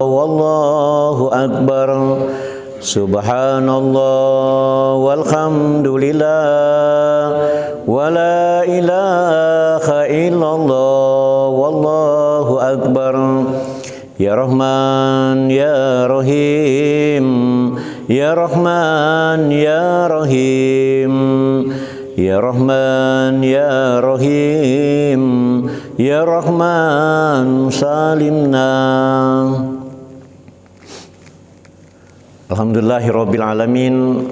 Wallahu akbar. Subhanallah walhamdulillah wala ilaha illallah wallahu akbar. Ya Rahman ya Rahim, Ya Rahman ya Rahim, Ya Rahman ya Rahim, Ya Rahman salimna. Alhamdulillahirabbil alamin.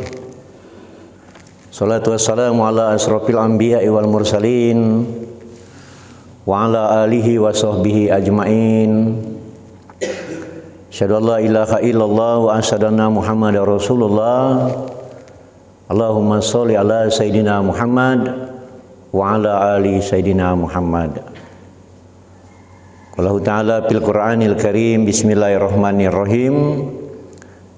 Salatu wassalamu ala asrofil anbiya'i wal mursalin wa ala alihi wa sahbihi ajmain. Asyhadu an la ilaha illallah wa asyhadu anna Muhammadar Rasulullah. Allahumma sholli ala sayidina Muhammad wa ala ali sayidina Muhammad. Qala ta'ala fil Qur'anil Karim, bismillahirrahmanirrahim.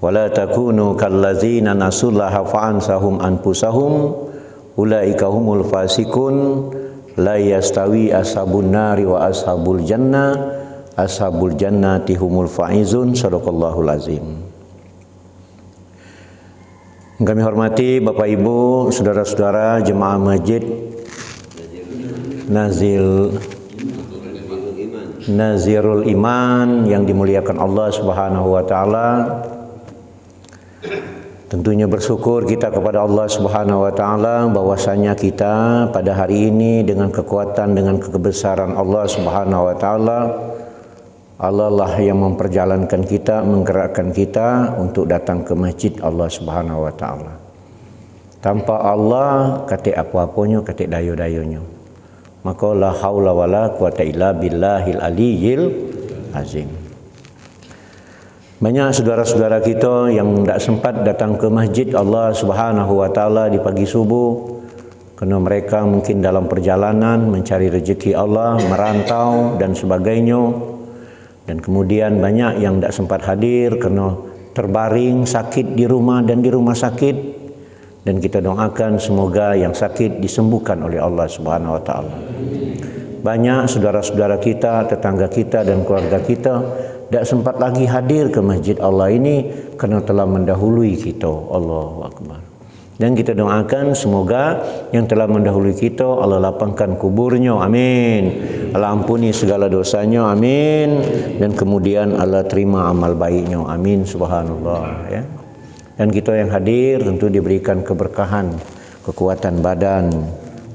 Wala takunu kallazina nasullaha fa'ansahum anfusahum ulaika humul fasikun la yastawi ashabun nari wa ashabul jannati humul faizun. Shadaqallahul azim. Kami hormati Bapak Ibu, saudara-saudara jemaah masjid Nazirul Iman yang dimuliakan Allah Subhanahu wa taala. Tentunya bersyukur kita kepada Allah Subhanahu wa taala bahwasanya kita pada hari ini dengan kekuatan, dengan kebesaran Allah Subhanahu wa taala, Allah lah yang memperjalankan kita, menggerakkan kita untuk datang ke masjid Allah Subhanahu wa taala. Tanpa Allah kata apa-apanya, kata dayo-dayonya. Maka la haula wala quwata illa billahil aliyyil azim. Banyak saudara-saudara kita yang tidak sempat datang ke masjid Allah Subhanahu wa taala di pagi subuh kerana mereka mungkin dalam perjalanan mencari rezeki Allah, merantau dan sebagainya. Dan kemudian banyak yang tidak sempat hadir kerana terbaring sakit di rumah dan di rumah sakit. Dan kita doakan semoga yang sakit disembuhkan oleh Allah Subhanahu wa taala. Banyak saudara-saudara kita, tetangga kita dan keluarga kita tidak sempat lagi hadir ke masjid Allah ini kerana telah mendahului kita. Allahu akbar. Dan kita doakan semoga yang telah mendahului kita Allah lapangkan kuburnya, amin. Allah ampuni segala dosanya, amin. Dan kemudian Allah terima amal baiknya, amin. Subhanallah, ya. Dan kita yang hadir tentu diberikan keberkahan, kekuatan badan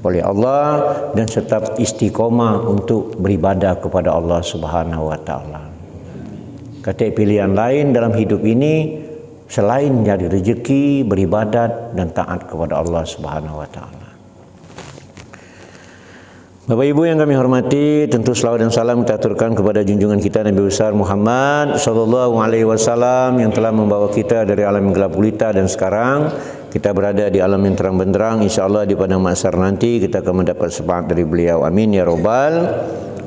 oleh Allah dan tetap istiqomah untuk beribadah kepada Allah Subhanahu wa taala. Kata pilihan lain dalam hidup ini selain cari rezeki, beribadat dan taat kepada Allah Subhanahu wa taala. Bapak Ibu yang kami hormati, tentu selawat dan salam kita aturkan kepada junjungan kita Nabi besar Muhammad sallallahu alaihi wasallam yang telah membawa kita dari alam yang gelap gulita dan sekarang kita berada di alam yang terang benderang. Insyaallah di padang mahsyar nanti kita akan mendapat syafaat dari beliau. Amin ya rabbal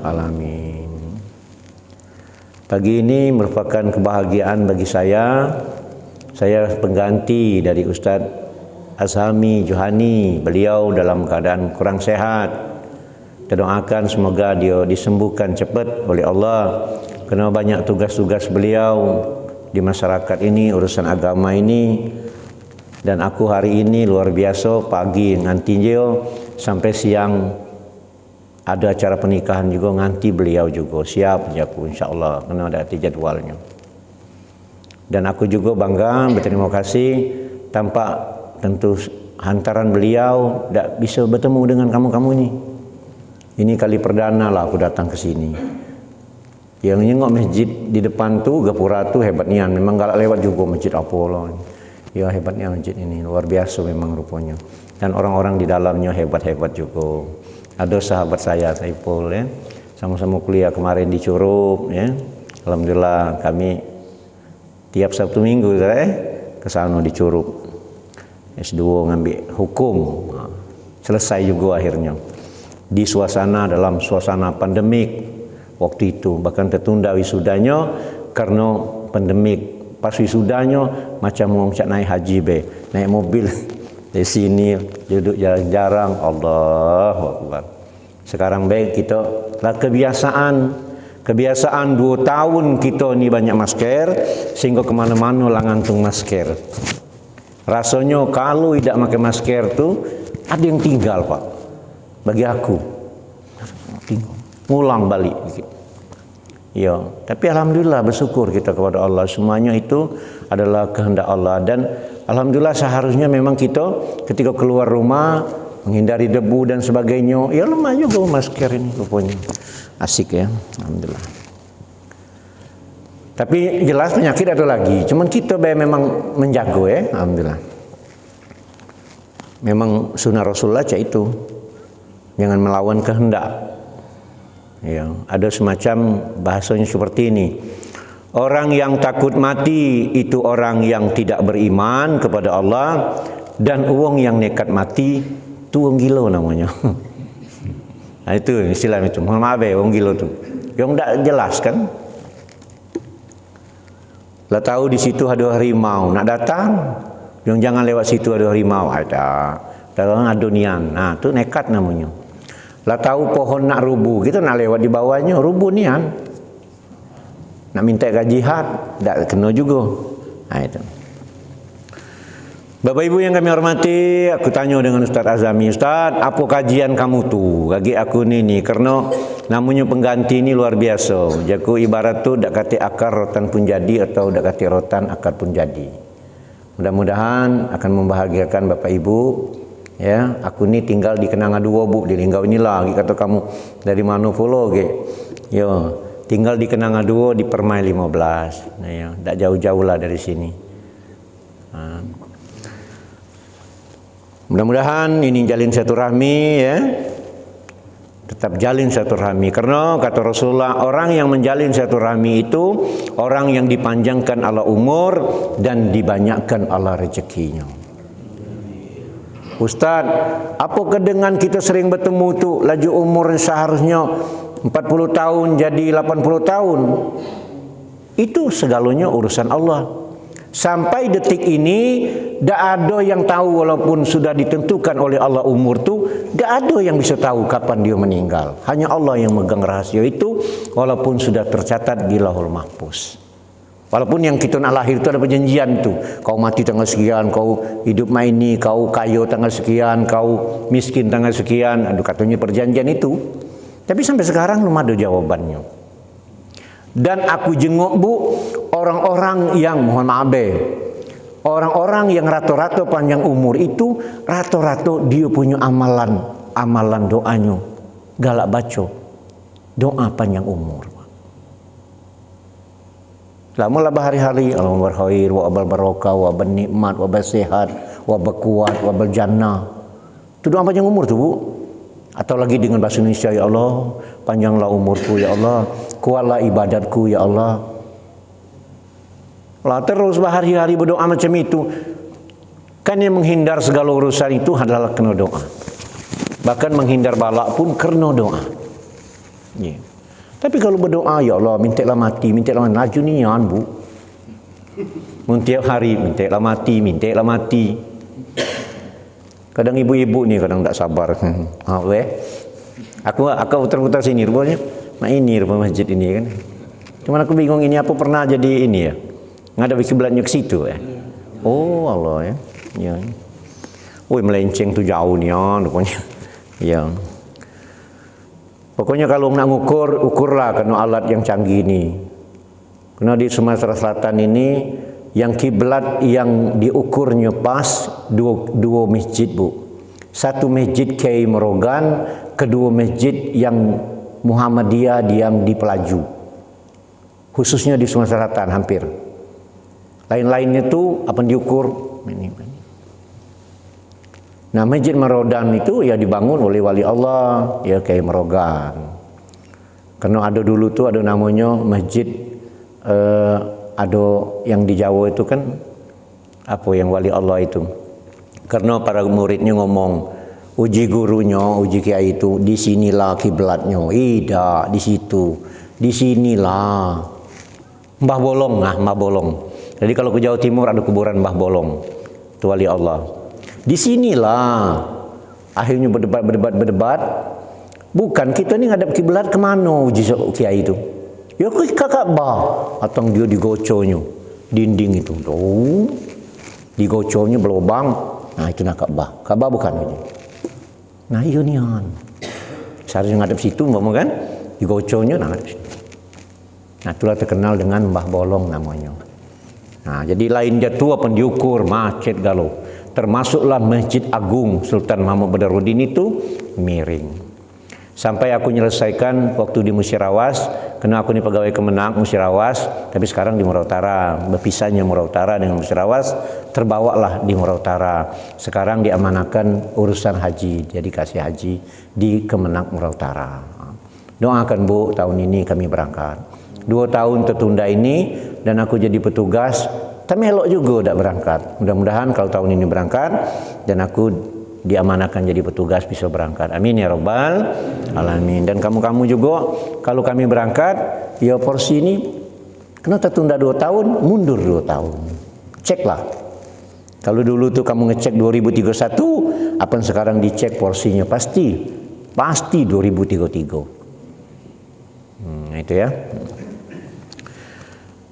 alamin. Pagi ini merupakan kebahagiaan bagi saya. Saya pengganti dari Ustaz Azhami Johani. Beliau dalam keadaan kurang sehat. Kita doakan semoga dia disembuhkan cepat oleh Allah. Kerana banyak tugas-tugas beliau di masyarakat ini, urusan agama ini. Dan aku hari ini luar biasa, pagi nganti dia sampai siang ada acara pernikahan juga, nganti beliau juga siap aku insyaAllah kena ada jadwalnya. Dan aku juga bangga, berterima kasih tanpa tentu hantaran beliau tak bisa bertemu dengan kamu-kamu ini. Ini kali perdana lah aku datang ke sini. Yang nengok masjid di depan tu gapura tu hebatnya, memang galak lewat juga masjid apa lah. Ya hebatnya masjid ini, luar biasa memang rupanya. Dan orang-orang di dalamnya hebat-hebat juga. Ada sahabat saya Saiful, ya, sama-sama kuliah kemarin di Curup, ya. Alhamdulillah kami tiap Sabtu Minggu ke sana di Curup. S2 ngambil hukum. Selesai juga akhirnya. Di dalam suasana pandemik waktu itu, bahkan tertunda wisudanya karena pandemik. Pas wisudanya macam mau naik haji naik mobil di sini duduk jarang-jarang. Allahu Akbar. Sekarang baik kita lah kebiasaan Kebiasaan 2 tahun kita ni banyak masker, sehingga kemana-mana lah ngantung masker. Rasanya kalau tidak pakai masker tu ada yang tinggal, Pak. Bagi aku ngulang balik. Ya, tapi alhamdulillah bersyukur kita kepada Allah. Semuanya itu adalah kehendak Allah, dan alhamdulillah seharusnya memang kita ketika keluar rumah menghindari debu dan sebagainya. Ya lemah juga masker ini rupanya. Asik ya, alhamdulillah. Tapi jelas penyakit ada lagi. Cuman kita memang menjaga ya, alhamdulillah. Memang sunnah Rasulullah cak itu. Jangan melawan kehendak. Ya, ada semacam bahasanya seperti ini. Orang yang takut mati itu orang yang tidak beriman kepada Allah, dan uang yang nekat mati itu wong gila namanya. Nah, itu istilah itu. Mohon maaf ya, wong gila tu. Yang tak jelas kan? Lah tahu di situ ada harimau nak datang, yang jangan lewat situ ada harimau. Ada. Dalam ada nian. Nah, tu nekat namanya. Lah tahu pohon nak rubuh, kita nak lewat di bawahnya, rubuh nian. Nak minta jihad, tak kena juga. Nah, itu. Bapak Ibu yang kami hormati, aku tanya dengan Ustaz Azami, Ustaz, apa kajian kamu tu? Bagi aku ni karena namanya pengganti ni luar biasa. Jaku ibarat tu dak kata akar rotan pun jadi, atau dak kata rotan akar pun jadi. Mudah-mudahan akan membahagiakan Bapak Ibu. Ya, aku ni tinggal di Kenanga 2 Bu, di Linggau inilah. Lagi kata kamu dari mana pula ke? Ya, tinggal di Kenanga 2 di Permai 15. Nah ya, dak jauh-jauh lah dari sini. Mudah-mudahan ini jalin silaturahmi ya. Tetap jalin silaturahmi, karena kata Rasulullah, orang yang menjalin silaturahmi itu orang yang dipanjangkan Allah umur dan dibanyakkan Allah rezekinya. Ustaz, apakah dengan kita sering bertemu tu laju umur seharusnya 40 tahun jadi 80 tahun? Itu segalanya urusan Allah. Sampai detik ini tak ada yang tahu, walaupun sudah ditentukan oleh Allah umur tu, tak ada yang bisa tahu kapan dia meninggal. Hanya Allah yang megang rahasia itu, walaupun sudah tercatat di Lauhul Mahfuz. Walaupun yang kita nak lahir itu ada perjanjian tu. Kau mati tanggal sekian, kau hidup main ni, kau kaya tanggal sekian, kau miskin tanggal sekian. Aduh, katanya perjanjian itu. Tapi sampai sekarang belum ada jawabannya. Dan aku jenguk Bu, orang-orang yang mohon maaf orang-orang yang rata-rata panjang umur itu rata-rata dia punya amalan doanya galak baca doa panjang umur. Lamalah berhari-hari Allahumma berkhair wa barokah wa bernikmat wa bersehat wa berkuat wa berjannah. Itu doa panjang umur tu Bu. Atau lagi dengan bahasa Indonesia, ya Allah, panjanglah umurku ya Allah, kuatlah ibadatku ya Allah. Lah terus berhari-hari berdoa macam itu. Kan yang menghindar segala urusan itu adalah kena doa. Bahkan menghindar balak pun kena doa. Ya. Tapi kalau berdoa, ya Allah, mintalah mati, laju nian Bu. Tiap hari mintalah mati. Kadang ibu-ibu ni kadang tak sabar. Aku putar-putar sini rupanya. Ini rumah masjid ini kan. Cuman aku bingung ini apa pernah jadi ini ya. Ngadap kiblatnya ke situ ya. Oh Allah ya. Ya. Woi melenceng tu jauh ni ya rupanya. Ya. Pokoknya kalau nak ukurlah kena alat yang canggih ni. Kena di Sumatera Selatan ini yang kiblat yang diukurnya pas dua masjid Bu. Satu masjid Kiai Merogan, kedua masjid yang Muhammadiyah yang di Pelaju. Khususnya di Sumatera Selatan hampir. Lain-lainnya itu apa diukur ini. Nah, Masjid Merodan itu ya dibangun oleh wali Allah, ya Kiai Merogan. Karena ada dulu tuh ada namanya masjid ada yang di Jawa itu kan apa yang wali Allah itu. Karena para muridnya ngomong, uji gurunya, uji kiai itu, di sinilah kiblatnya. Tidak di situ, di sinilah. Mbah Bolong. Jadi kalau ke Jawa Timur ada kuburan Mbah Bolong, itu wali Allah. Di sinilah. Akhirnya berdebat. Bukan kita ni ngadap kiblat kemana uji kiai itu? Ya ke Ka'bah, atau dia digoconya dinding itu. Oh, digoconya berlubang. Nah, itu nak Ka'bah. Ka'bah bukan ini. Nah, iya nian. Seharusnya ngadep situ, kan? Digoconya nah ngadep situ. Nah, itulah terkenal dengan Mbah Bolong namanya. Nah, jadi lain dia tua pun diukur macet galau. Termasuklah Masjid Agung Sultan Mahmud Badarudin itu miring. Sampai aku menyelesaikan waktu di Musirawas, karena aku ini pegawai Kemenang Musirawas, tapi sekarang di Muara Utara. Berpisahnya Muara Utara dengan Musirawas, terbawalah di Muara Utara. Sekarang diamanakan urusan haji, jadi kasih haji di Kemenang Muara Utara. Doakan Bu, tahun ini kami berangkat. 2 tahun tertunda ini dan aku jadi petugas, tapi elok juga tidak berangkat. Mudah-mudahan kalau tahun ini berangkat dan aku diamanakan jadi petugas bisa berangkat. Amin ya rabbal alamin. Dan kamu-kamu juga kalau kami berangkat, ya porsi ini kena tertunda 2 tahun, mundur 2 tahun. Ceklah. Kalau dulu tuh kamu ngecek 2031, apa sekarang dicek porsinya pasti 2033. Itu ya.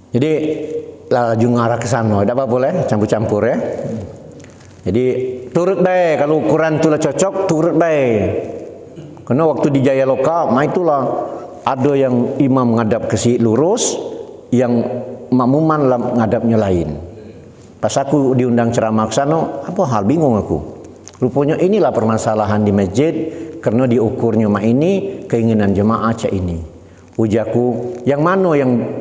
Jadi laju ngarah ke sana, tidak apa boleh campur-campur ya. Jadi turut baik, kalau ukuran itulah cocok, turut baik. Karena waktu di Jayaloka, itulah ada yang imam ngadap ke si lurus, yang makmuman ngadapnya lain. Pas aku diundang ceramah ke sana, apa hal bingung aku. Rupanya inilah permasalahan di masjid, karena diukurnya ini keinginan jemaah cak ini. Ujaku, yang mana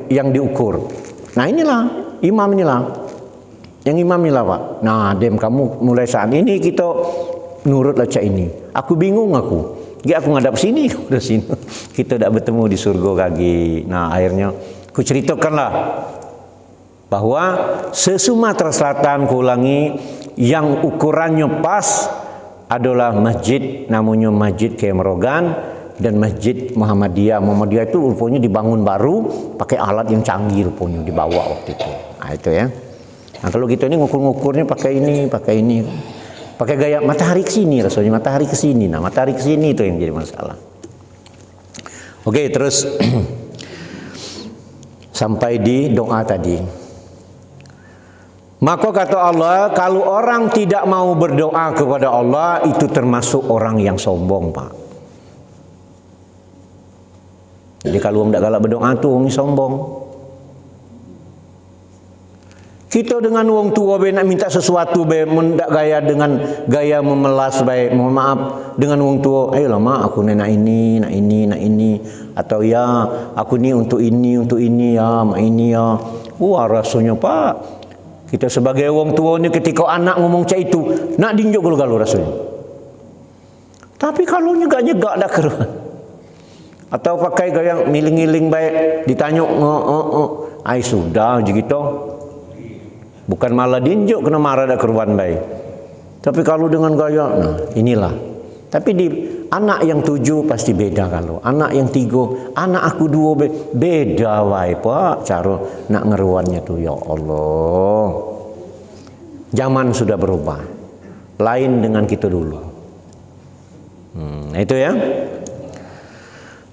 yang diukur? Nah inilah, imam inilah. Yang imam inilah Pak. Nah dem kamu mulai saat ini kita nurutlah cak ini. Aku bingung aku. Ya aku ngadap sini, udah sini. Kita tidak bertemu di surga lagi. Nah akhirnya ku ceritakanlah bahwa se-Sumatera Selatan ku ulangi yang ukurannya pas adalah masjid namanya Masjid Kiai Merogan dan Masjid Muhammadiyah. Muhammadiyah itu rupanya dibangun baru pakai alat yang canggih rupanya dibawa waktu itu. Nah itu ya. Nah kalau kita ini ngukur-ngukurnya pakai ini, pakai gaya matahari ke sini rasanya, matahari ke sini. Nah matahari ke sini itu yang jadi masalah. Oke, terus sampai di doa tadi. Maka kata Allah, kalau orang tidak mau berdoa kepada Allah, itu termasuk orang yang sombong, Pak. Jadi kalau orang tidak galak berdoa itu orang sombong. Kita dengan wong tua be nak minta sesuatu be mendak gaya dengan gaya memelas baik. Mohon maaf dengan wong tua, ayolah mak aku nak ini atau ya aku ni untuk ini ya mak ini ya. Wah rasanya Pak. Kita sebagai wong tua ni ketika anak ngomong cak itu nak dinjuk galau rasanya. Tapi kalau nyegak dak keruan. Atau pakai gaya miling-miling baik ditanya ai sudah gitu. Bukan malah dinjuk kena marah dak keruan baik. Tapi kalau dengan gaya, nah inilah. Tapi di anak yang 7 pasti beda kalau. Anak yang 3, anak aku 2 beda wae Pak cara nak ngeruannya tuh ya Allah. Zaman sudah berubah. Lain dengan kita dulu. Itu ya.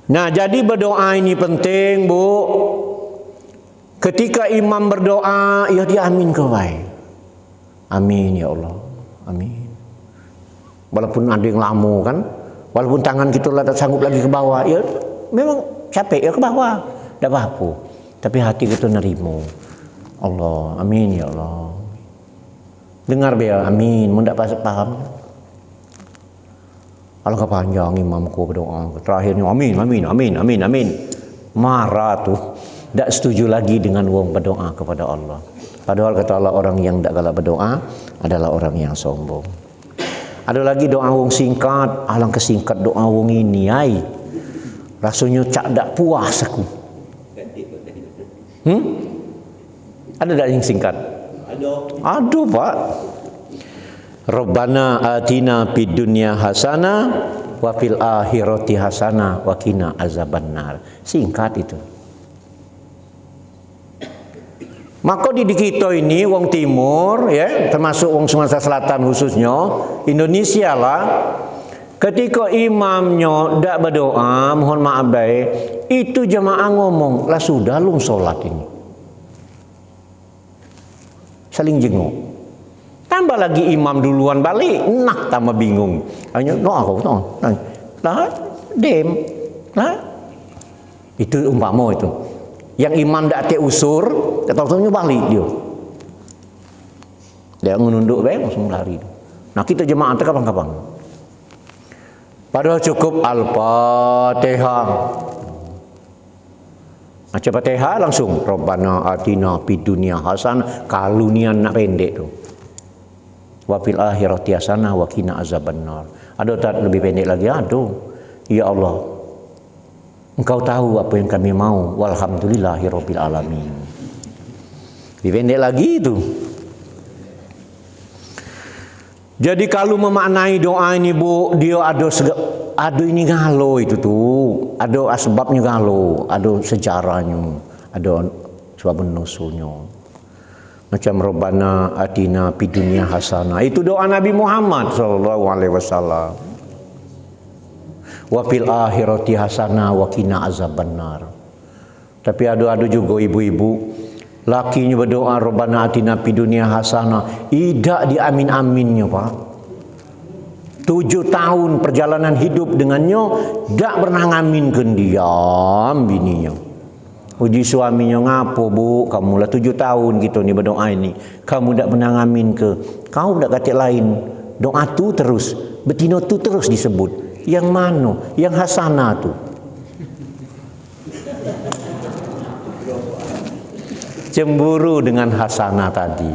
Nah, jadi berdoa ini penting, Bu. Ketika imam berdoa, ya dia amin ke wae. Amin ya Allah. Amin. Walaupun ada yang lama kan, walaupun tangan kita tak sanggup lagi ke bawah, ya memang capek ya ke bawah. Tak apa-apa. Tapi hati kita nerima. Allah, amin ya Allah. Dengar biar amin, mendak paham. Alangkah panjang imamku berdoa. Terakhirnya amin. Marah tuh. Tak setuju lagi dengan wong berdoa kepada Allah. Padahal kata Allah orang yang tak galak berdoa adalah orang yang sombong. Ada lagi doa wong singkat, alangkah singkat doa wong ini ai. Rasanya cak dak puas aku. Ada tak yang singkat? Aduh Pak. Rabbana atina fid dunya hasanah wa fil akhirati hasanah wa qina azabannar. Singkat itu. Maka di kita ini wong timur ya, termasuk wong Sumatera Selatan khususnya, Indonesia lah. Ketika imamnya tak berdoa, mohon maaf baik, itu jemaah ngomong, lah sudah lu solat ini. Saling jenguk. Tambah lagi imam duluan balik, nak tambah bingung. Hanya no aku no. Lah dem. Lah itu umpama itu. Yang imam dak te usur, tahu-tahunya balik dia. Dia ngununduk bae langsung lari. Nah, kita jemaah teh kapan-kapan. Padahal cukup Al-Fatihah. Baca Fatihah langsung Rabbana atina fid dunya hasanah, kalunian nak pendek tu. Wa fil akhirati hasanah wa qina azabannar. Ada tak lebih pendek lagi? Aduh. Ya Allah, Engkau tahu apa yang kami mau. Walhamdulillahirabbil alamin. Lebih pendek lagi itu. Jadi kalau memaknai doa ini Bu, dia ada ini galo itu tuh, ada asbabnya galo, ada sejarahnya, ada sebab nusulnya. Macam Rabbana atina fid dunya hasanah, itu doa Nabi Muhammad sallallahu alaihi wasallam. Wa fil akhirati hasanah wa qina azabannar. Tapi ada juga ibu-ibu lakinya berdoa Rabbana atina fid dunya hasanah, tidak diamin-aminnya Pak. 7 tahun perjalanan hidup dengannya, tak pernah ngaminkan diam bininya. Uji suaminya, ngapo Bu, kamu lah 7 tahun gitu nih berdoa ini, kamu tak pernah ngamin ke, kau tak kata lain, doa tu terus, betina tu terus disebut. Yang mana? Yang hasanah tu. Cemburu dengan hasanah tadi,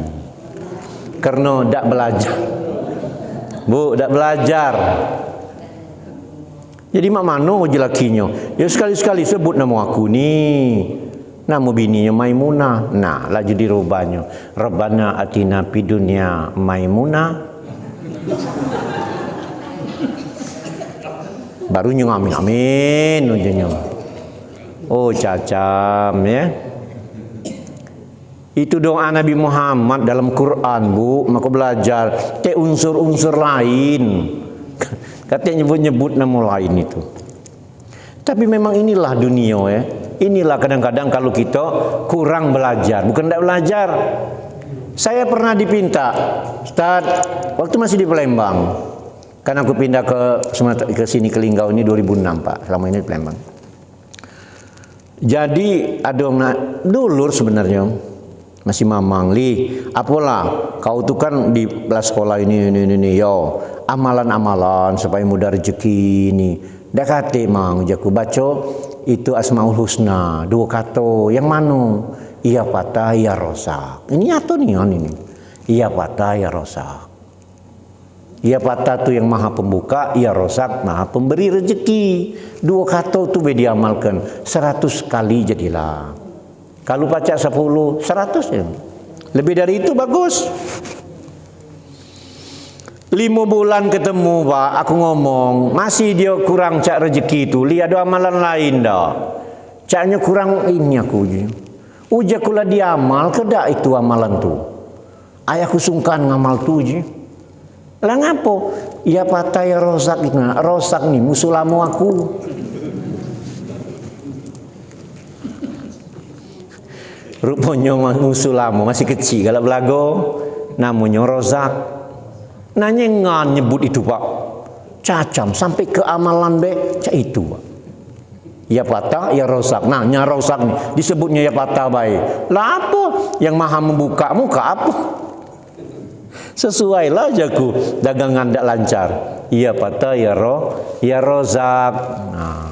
karena tak belajar. Bu, tak belajar. Jadi mak mano je lakinya. Ya sekali-sekali sebut nama aku ni. Nama bininya Maimunah. Nah, laju dirubahnya. Rabbana atina fid dunya Maimunah. Barunya amin amin ujungnya. Oh, cacam ya. Itu doa Nabi Muhammad dalam Quran Bu, maka belajar te unsur-unsur lain. Katanya nyebut-nyebut nama lain itu. Tapi memang inilah dunia ya. Inilah kadang-kadang kalau kita kurang belajar, bukan tidak belajar. Saya pernah dipinta, Ustaz, waktu masih di Palembang. Kan aku pindah ke sini ke Linggau ini 2006 Pak. Selama ini di Palembang. Jadi ada dulur sebenarnya. Masih mamang li, apalah kau tu kan di sekolah ini yo, amalan-amalan supaya mudah rezeki ini. Dak kate mang jaku baca itu Asmaul Husna, 2 kata, yang mana? Iya patah ya rosak. Ini atau nih ini. Iya patah ya rosak. Iya patah tu yang maha pembuka, iya rosak maha pemberi rezeki. 2 kata tu be diamalkan 100 kali jadilah. Kalau baca 10, 100 ya. Lebih dari itu bagus. 5 bulan ketemu Pak, aku ngomong, masih dia kurang cak rezeki itu. Lihat ada amalan lain dah. Caknya kurang ini aku. Uja kula diamal, kedak itu amalan tu. Ayahku sungkan ngamal tu je. Lah ngapo? Ya patah ya rosak itu. Rosak nih musuh lama aku. Rupanya musuh lama masih kecil kalau belago namanya rozak. Nanya ngan nyebut itu Pak, cacam sampai ke amalan be cak itu Pak. Ya patah ya rosak. Nah nya rosak nih disebutnya ya patah baik. Lah apa yang maha membuka muka apa? Sesuai lah jaku dagangan tak lancar. Ya patah ya rozak. Nah.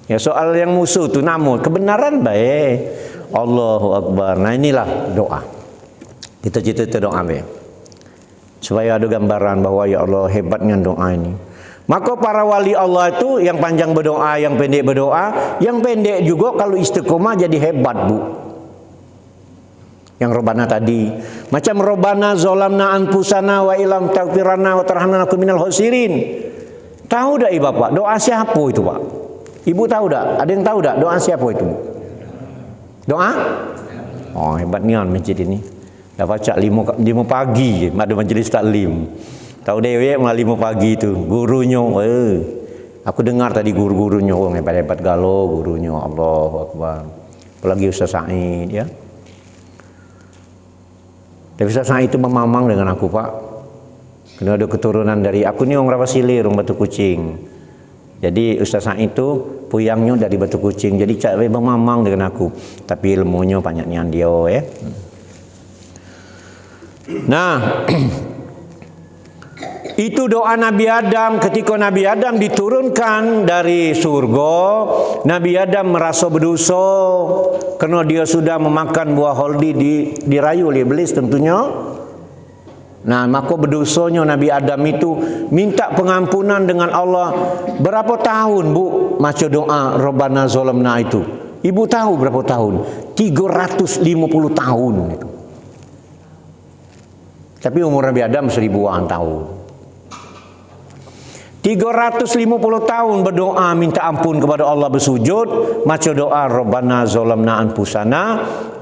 Ya soal yang musuh tu namun kebenaran baik. Allahu Akbar. Nah inilah doa. Kita cerita doa baik. Supaya ada gambaran bahwa ya Allah hebatnya doa ini. Maka para wali Allah itu yang panjang berdoa, yang pendek berdoa, yang pendek juga kalau istiqomah jadi hebat Bu. Yang Rabbana tadi, macam Rabbana zalamna anfusana wa ilam taghfirana wa tarhamna minal khosirin. Tahu dak Bapak doa siapa itu Pak? Ibu tahu tak? Ada yang tahu tak? Doa siapa itu? Doa? Oh hebat nian masjid ini. Dah baca 5 pagi ada majlis taklim. Tahu dewek mulai 5 pagi tu. Gurunya, aku dengar tadi guru-gurunya, hebat-hebat galau gurunya. Allahu Akbar. Apalagi Ustaz Said, ya. Tapi Ustaz Said itu memamang dengan aku, Pak. Kena ada keturunan dari aku ni orang Rapasili, orang Batu Kucing. Jadi Ustaz Said itu puyangnya dari Batu Kucing. Jadi cak memamang dengan aku. Tapi ilmunya banyak nian dia, ya. Nah, itu doa Nabi Adam ketika Nabi Adam diturunkan dari surga. Nabi Adam merasa berdosa kerana dia sudah memakan buah holdi dirayu oleh iblis tentunya. Nah, maka berdosanya Nabi Adam itu minta pengampunan dengan Allah. Berapa tahun, Bu, maca doa Rabbana zalamna itu? Ibu tahu berapa tahun? 350 tahun itu. Tapi umur Nabi Adam 1000-an tahun. 350 tahun berdoa minta ampun kepada Allah, bersujud maca doa Rabbana zalamna anfusana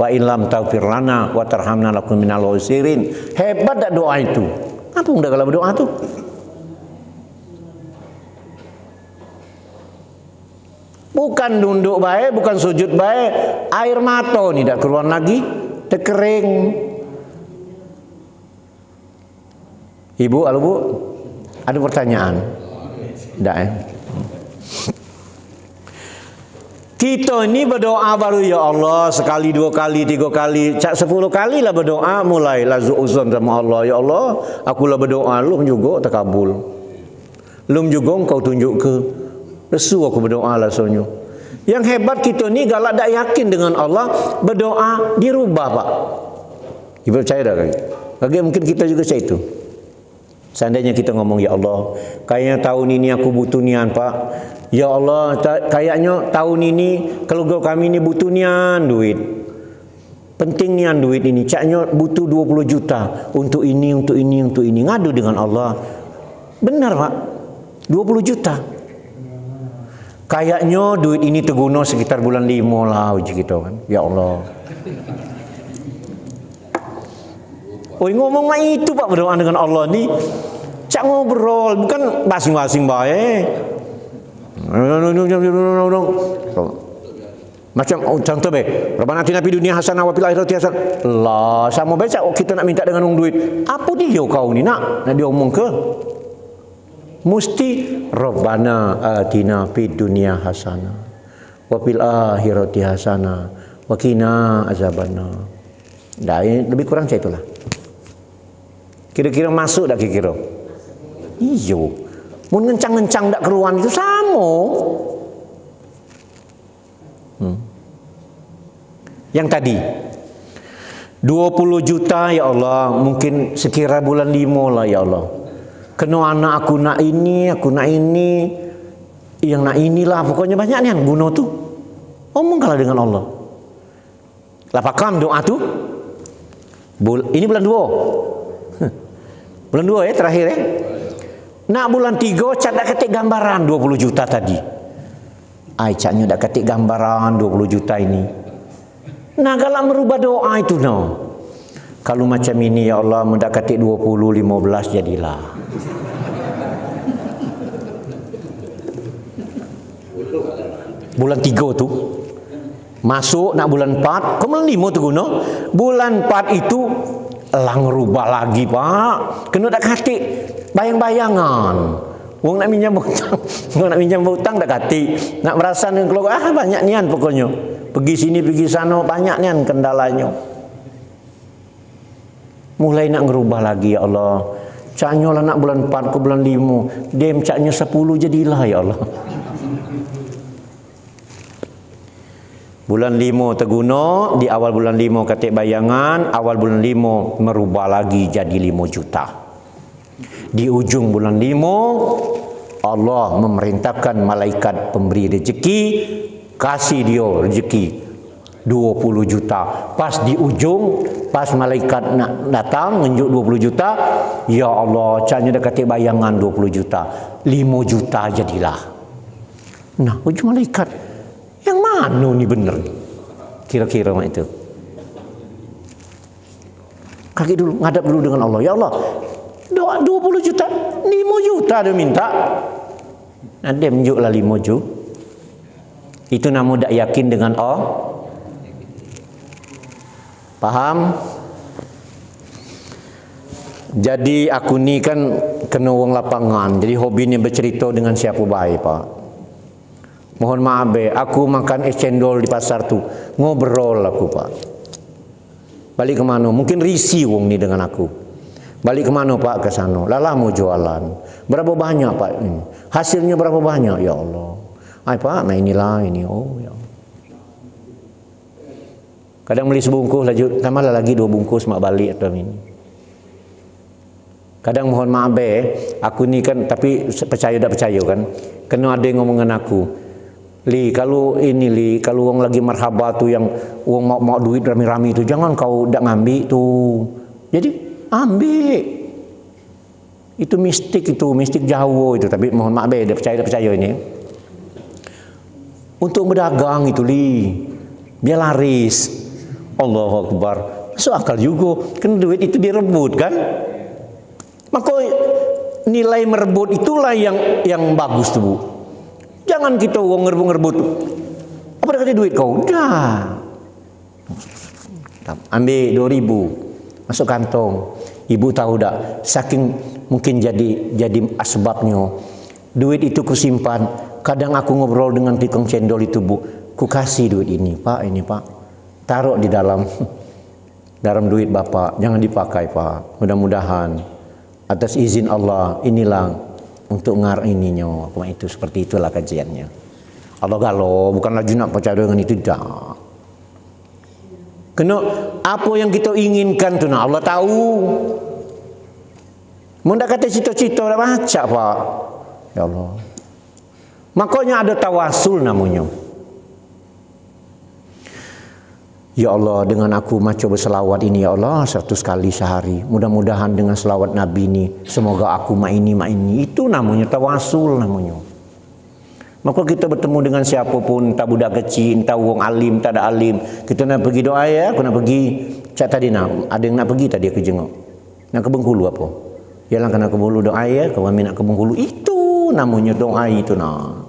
wa illam taghfir lana wa tarhamna lakum minal khasirin. Hebat tak doa itu? Apa udah kalau berdoa tu? Bukan nunduk baik, bukan sujud baik, air mata ni dah keluar lagi, terkering. Ibu, halo Bu, ada pertanyaan? Tak, Kita ni berdoa baru, ya Allah, sekali, 2 kali, 3 kali, 10 kali lah berdoa, mulailah zuuzon sama Allah. Ya Allah, akulah berdoa, lum juga terkabul. Lum juga engkau tunjuk ke. Lesu aku berdoa lah sonyo. Yang hebat kita ni galak tak yakin dengan Allah, berdoa dirubah, Pak. Ibu percaya tak kaki? Kaki mungkin kita juga macam itu. Seandainya kita ngomong, ya Allah, kayaknya tahun ini aku butuh nian, Pak. Ya Allah, kayaknya tahun ini keluarga kami ini butuh nian duit. Penting nian duit ini. Caknya butuh 20 juta untuk ini, untuk ini, untuk ini. Ngadu dengan Allah. Benar, Pak. 20 juta. Kayaknya duit ini terguna sekitar bulan 5 lah uji kita kan. Ya Allah. Oh, ngomong mak itu, Pak, berdoa dengan Allah ni. Cak ngobrol, bukan masing-masing baik. Macam contoh be, Rabbana atina fid dunya hasanah wa fil akhirati hasanah. Lah, sama baca kita nak minta dengan duit. Apa dia kau ni nak dia omong ke? Mesti Rabbana atina fid dunya hasanah wa fil akhirati hasanah wa qina azabannar. Dah, lebih kurang macam itulah. Kira-kira masuk tak kira-kira? Iyo. Mun ngencang-ngencang tak keruan itu sama. Yang tadi 20 juta ya Allah, mungkin sekira bulan 5 lah ya Allah. Kena anak aku nak ini, yang nak inilah, pokoknya banyak ni yang guna tu. Omong kalah dengan Allah. Lapakam doa tu. Ini bulan 2. Bulan 2 ya terakhir ya. Nak bulan 3 cak dak ketik gambaran 20 juta tadi. Ai caknya dak ketik gambaran 20 juta ini. Nah, kalau merubah doa itu no. Kalau macam ini ya Allah, mendak ketik 20 15 jadilah. Bulan 3 tu masuk nak bulan 4, bulan 5 tu guna. Bulan 4 itu lang rubah lagi, Pak. Kena tak katik bayang-bayangan. Wong nak minjam hutang, nak minjam hutang tak katik. Nak merasa dengan keluarga, banyak nian pokoknya. Pergi sini, pergi sana, banyak nian kendalanya. Mulai nak ngerubah lagi, ya Allah. Caknya lah nak bulan 4 ke bulan 5. Dem caknya 10 jadilah, ya Allah. Bulan 5 terguna, di awal bulan 5 katik bayangan, awal bulan 5 merubah lagi jadi 5 juta. Di ujung bulan 5 Allah memerintahkan malaikat pemberi rezeki, kasih dia rezeki 20 juta. Pas di ujung, pas malaikat nak datang menunjuk 20 juta, ya Allah, caknya dah katik bayangan 20 juta. 5 juta jadilah. Nah, ujung malaikat, yang mana ni benar? Kira-kira macam itu. Kaki dulu, ngadap dulu dengan Allah. Ya Allah, Doa 20 juta, 5 juta dia minta. Ada menunjuklah 5 juta. Itu namu tak yakin dengan Paham? Jadi aku ni kan kena wong lapangan. Jadi hobi ni bercerita dengan siapa baik, Pak. Mohon maaf aku makan es cendol di pasar tu. Ngobrol aku, Pak. Balik ke mana? Mungkin risih wong ni dengan aku. Balik ke mana, Pak? Ke sana. Lala mau jualan. Berapa banyak, Pak? Ini. Hasilnya berapa banyak? Ya Allah. Ay, Pak, nah inilah ini. Oh, ya. Kadang beli sebungkus tambah lagi 2 bungkus mak balik atau ini. Kadang mohon maaf aku ni kan, tapi percaya tak percaya kan, kena ada yang ngomong dengan aku, kalau orang lagi marhaba tu yang orang mau duit rami-rami tu, jangan kau dak ngambil tu. Jadi ambil. Itu mistik Jawa itu, tapi mohon maaf dak percaya ini. Untuk berdagang itu biar laris. Allahu Akbar. Masuk akal juga, kan duit itu direbut kan? Maka nilai merebut itulah yang bagus tu, Bu. Jangan kita uang ngerebut tu. Apa dah kata duit kau? Dah. Ambil 2.000. Masuk kantong. Ibu tahu tak? Saking mungkin jadi asbabnya. Duit itu ku simpan. Kadang aku ngobrol dengan tikung cendol itu, Bu. Ku kasih duit ini, Pak, ini, Pak. Taruh di dalam duit Bapak. Jangan dipakai, Pak. Mudah-mudahan atas izin Allah, inilah untuk ngar ininya, apa itu, seperti itulah kajiannya. Allah galau, bukanlah nak percaya dengan itu, dah. Kena apa yang kita inginkan tu, nah Allah tahu. Munda kata cita-cita dah baca, Pak. Ya Allah. Makanya ada tawasul namanya. Ya Allah, dengan aku maca berselawat ini, ya Allah, 100 kali sehari. Mudah-mudahan dengan selawat Nabi ini, semoga aku mak ini. Itu namanya tawasul namanya. Maka kita bertemu dengan siapapun, entah budak kecil, entah orang alim, tak ada alim. Kita nak pergi doa ya, aku nak pergi. Cak tadi ada yang nak pergi tadi aku jenguk. Nak ke Bengkulu apa? Yalah kena ke Bengkulu doa ya, kami nak ke Bengkulu. Itu namanya doa itu nah.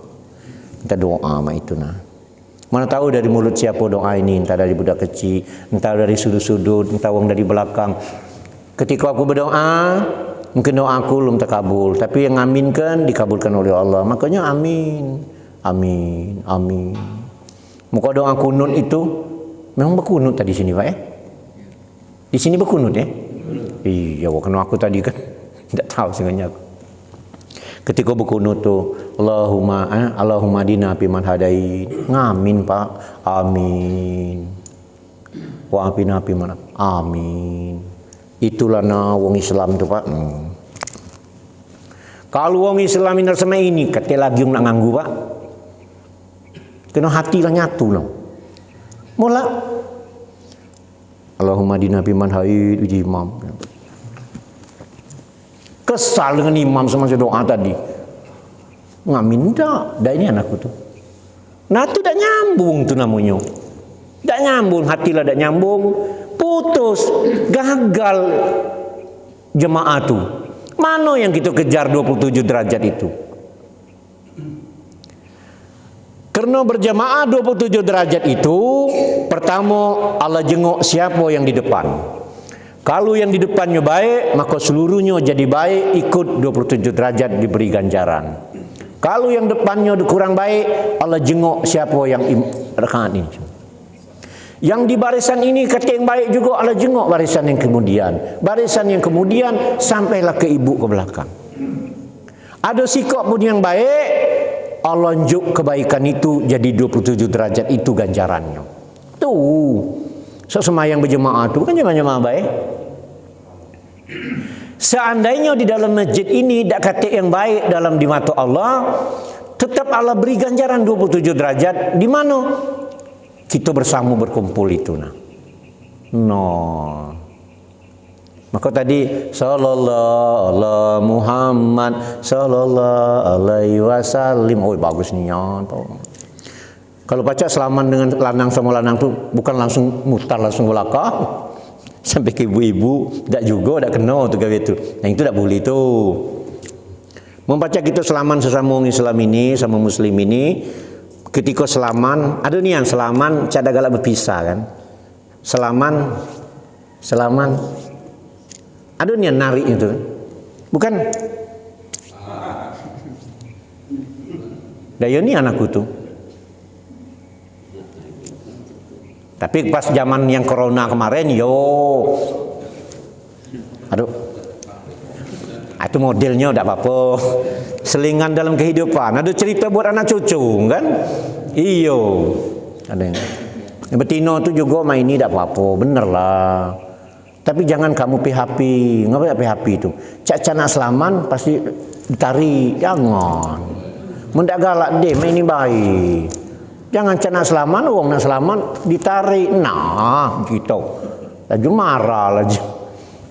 Kita doa mak itu nah. Mana tahu dari mulut siapa doa ini, entah dari budak kecil, entah dari sudut-sudut, entah orang dari belakang. Ketika aku berdoa, mungkin doa aku belum terkabul, tapi yang aminkan dikabulkan oleh Allah. Makanya amin. Amin. Amin. Muka doa kunut itu memang berkunut tadi sini, Pak Di sini berkunut ya? Iya, kena aku tadi kan tidak tahu sengaja aku. Ketika berkunut tu, Allahumma dina fi man hadait. Ngamin, Pak. Amin. Wa afina fi man. Amin. Itulah wong Islam tu, Pak. Kalau wong Islam ini sama ini, kata lagi nak nganggu, Pak. Kena hati lah nyatu no. Mula Allahumma dina fi man hadait uji imam. Kesal dengan imam semasa doa tadi. Ngamin tak ini anakku tu. Nah tu dah nyambung tu namanya. Tak nyambung, hatilah tak nyambung. Putus, gagal jemaah tu. Mana yang kita kejar 27 derajat itu? Karena berjemaah 27 derajat itu, pertama Allah jenguk siapa yang di depan. Kalau yang di depannya baik, maka seluruhnya jadi baik, ikut 27 derajat diberi ganjaran. Kalau yang depannya kurang baik, Allah jenguk siapa yang rakaat ini. Yang di barisan ini kata yang baik juga, Allah jenguk barisan yang kemudian. Barisan yang kemudian sampailah ke ibu ke belakang. Ada sikap pun yang baik, Allah unjuk kebaikan itu jadi 27 derajat itu ganjarannya. Tuh. Semayang berjemaah itu kan jemaah baik. Seandainya di dalam masjid ini tak kata yang baik dalam di mata Allah, tetap Allah beri ganjaran 27 derajat. Di mana kita bersama berkumpul itu Maka tadi sallallahu ala Muhammad sallallahu alaihi wasallam. Oh bagus ni ya. Kalau baca selaman dengan lanang sama lanang tu bukan langsung mutar langsung belakang. Sampai ke ibu-ibu tak juga tak kena tu gawe tu. Yang itu tak boleh tu. Membaca kita selaman sesama orang Islam ini sama Muslim ini, ketika selaman ada ni yang selaman cada galak berpisah kan. Selaman ada ni yang narik itu. Bukan? Dah ni anakku tu. Tapi pas zaman yang corona kemarin, aduh, itu modelnya tidak apa-apa. Selingan dalam kehidupan. Ada cerita buat anak cucu, kan? Iyo, ada yang betina tu juga main ini tidak apa-apa, bener lah. Tapi jangan kamu PHP, ngapa PHP itu? Cak nak selaman pasti ditarik, jangan. Mendak galak deh, main ini baik. Jangan cak nak selaman, orang nak selaman ditarik, nah gitu. Laju marah laju.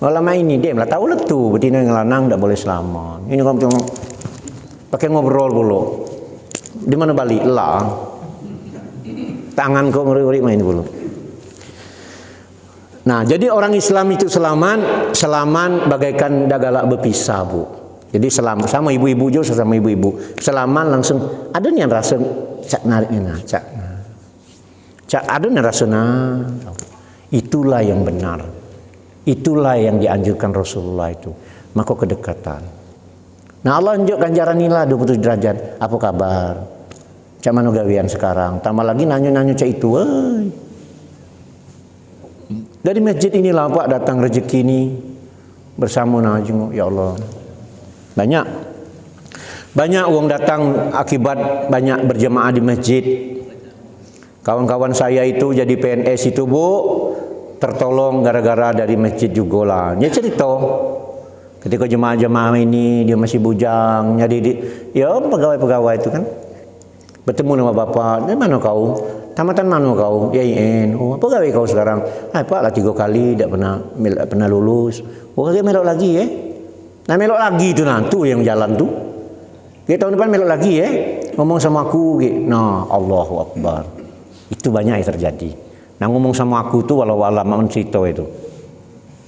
Kalau main ini dia lah tahu lah tu betina yang lanang tak boleh selaman. Ini kamu tengok pakai ngobrol dulu. Di mana balik lah. Tangan kau ngeri-ngeri main dulu. Nah, jadi orang Islam itu selaman bagaikan dagalak berpisah, Bu. Jadi selaman sama ibu-ibu juga sama ibu-ibu. Selaman langsung ada nih yang rasa cak nariknya cak ada nih rasa itulah yang benar. Itulah yang dianjurkan Rasulullah itu. Maka kedekatan. Nah, Allah unjuk ganjaran inilah 27 derajat. Apa kabar? Cak mana gawian sekarang? Tambah lagi nanyu-nanyu cak itu. Dari masjid inilah Pak datang rezeki ini bersama najung ya Allah. Banyak uang datang akibat banyak berjemaah di masjid. Kawan-kawan saya itu jadi PNS itu, Bu, tertolong gara-gara dari masjid juga lah. Dia cerita ketika jemaah-jemaah ini dia masih bujang, jadi ya pegawai-pegawai itu kan bertemu sama bapak, dari mana kau? Tamatan mana kau? YIN. Oh, apa gawe kau sekarang? Pak lah 3 kali tak pernah lulus. Oh, kagak melok lagi Nah melok lagi tu nantu yang jalan tu. Kita tahun depan melok lagi ngomong sama aku Nah, Allahu Akbar. Itu banyak yang terjadi. Nah ngomong sama aku tu walau alam cerita itu.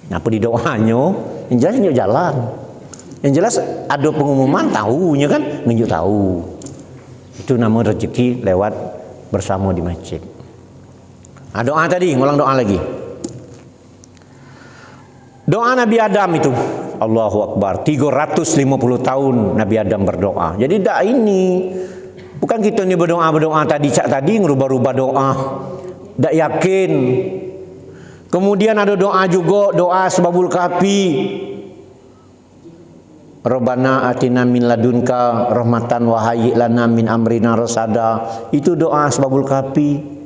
Nah, apa di doanya? Yang jelas nunjuk jalan. Yang jelas ada pengumuman tahunya kan, nunjuk tahu. Itu nama rezeki lewat bersama di masjid. Nah, doa tadi, ngulang doa lagi. Doa Nabi Adam itu, Allahu Akbar, 350 tahun Nabi Adam berdoa. Jadi tak ini, bukan kita ni berdoa tadi, cak tadi ngerubah-rubah doa. Tak yakin. Kemudian ada doa juga, doa Asbabul Kahfi. Rabbana atina min ladunka rahmatan wa hayyi lana min amrina rasada. Itu doa Asbabul Kahfi.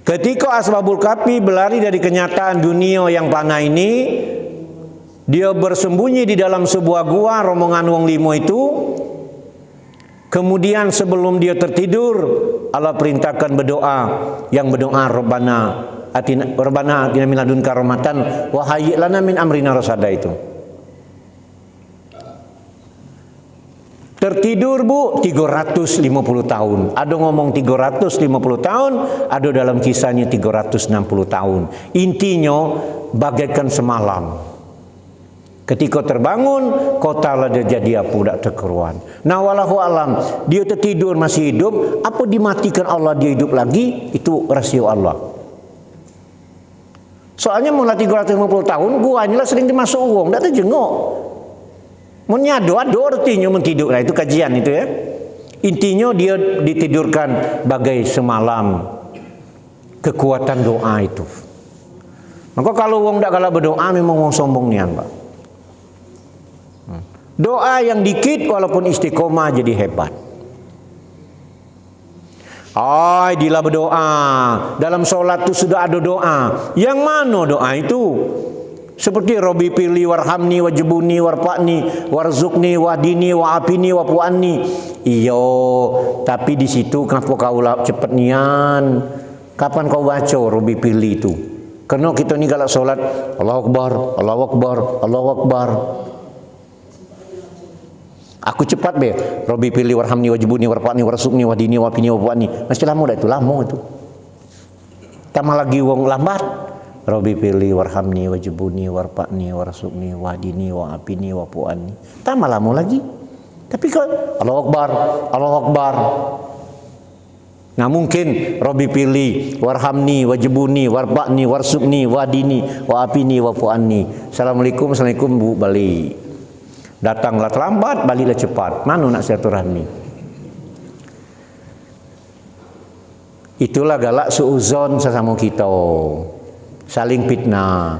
Ketika Asbabul Kahfi berlari dari kenyataan dunia yang fana ini, dia bersembunyi di dalam sebuah gua rombongan wong 5 itu. Kemudian sebelum dia tertidur, Allah perintahkan berdoa, yang berdoa Rabbana atina min ladunka rahmatan wa hayyi lana min amrina rasada itu. Tertidur, Bu, 350 tahun. Ada ngomong 350 tahun, ada dalam kisahnya 360 tahun. Intinya bagaikan semalam. Ketika terbangun, kota lah dia jadi apa tak terkeruan. Nah, walahu alam, dia tertidur masih hidup, apa dimatikan Allah dia hidup lagi, itu rahsia Allah. Soalnya mulai 350 tahun, gua inilah sering dimasuk uang, tak terjenguk. Menyado artinya mentidur. Nah, itu kajian itu ya. Intinya dia ditidurkan bagai semalam. Kekuatan doa itu. Maka kalau wong tak kalah berdoa memang wong sombong nian, Pak. Doa yang dikit walaupun istiqomah jadi hebat. Dila berdoa. Dalam sholat itu sudah ada doa. Yang mana doa itu? Seperti Robi pilih warhamni wajibuni warfa'ni warzukni wahdini wa'afini wafu'anni. Iyo, tapi di situ kenapa kau cepet nian? Kapan kau baca Robi pilih itu? Karena kita ni kalau solat Allahu Akbar, Allahu Akbar, Allahu Akbar. Aku cepat be. Robi pilih warhamni wajibuni warfa'ni warzukni wahdini wa'afini wafu'anni. Masih lama dah itu, lama itu. Tambah lagi wong lambat. Rabbi pilih warhamni wajibuni warfa'ni warzuqni wahdini wa'afini wa'fu'anni. Tambah lama lagi. Tapi kalau Allahu Akbar, Allahu Akbar. Nggak mungkin Rabbi pilih warhamni wajibuni warfa'ni warzuqni wahdini wa'afini wa'fu'anni. Assalamualaikum, assalamualaikum Bu, balik. Datanglah terlambat, baliklah cepat. Mana nak silaturahmi? Itulah galak suuzon sesama kita. Saling fitnah.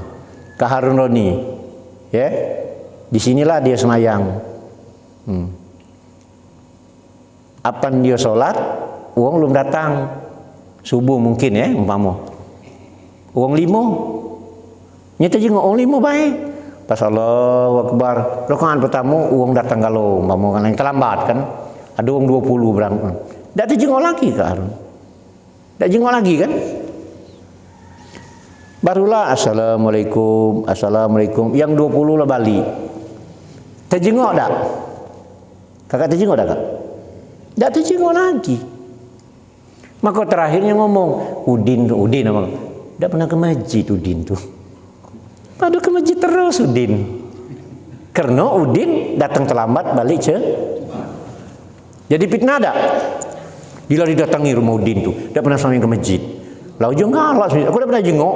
Kak Harun Roni, ya, disinilah dia semayang. Apa dia sholat, uang belum datang. Subuh mungkin ya, umpama. Uang 5. Nyata jengok uang 5 baik. Pas Allahu Akbar, rakaat pertama uang datang kalau umpama kan yang terlambat kan. Ada uang 20 berangkat. Tak terjengok lagi Kak Harun. Tak jengok lagi kan? Barulah assalamualaikum, assalamualaikum. Yang 20 lah balik. Terjengok tak? Kakak terjengok tak kak? Tak terjengok lagi. Maka terakhirnya ngomong, Udin apa? Tak pernah ke masjid Udin tu. Pada ke masjid terus Udin. Karena Udin datang terlambat balik jadi fitnah tak? Bila didatangi rumah Udin tu, tak pernah sampai ke masjid. Lau juga galak, aku dah pernah jengok.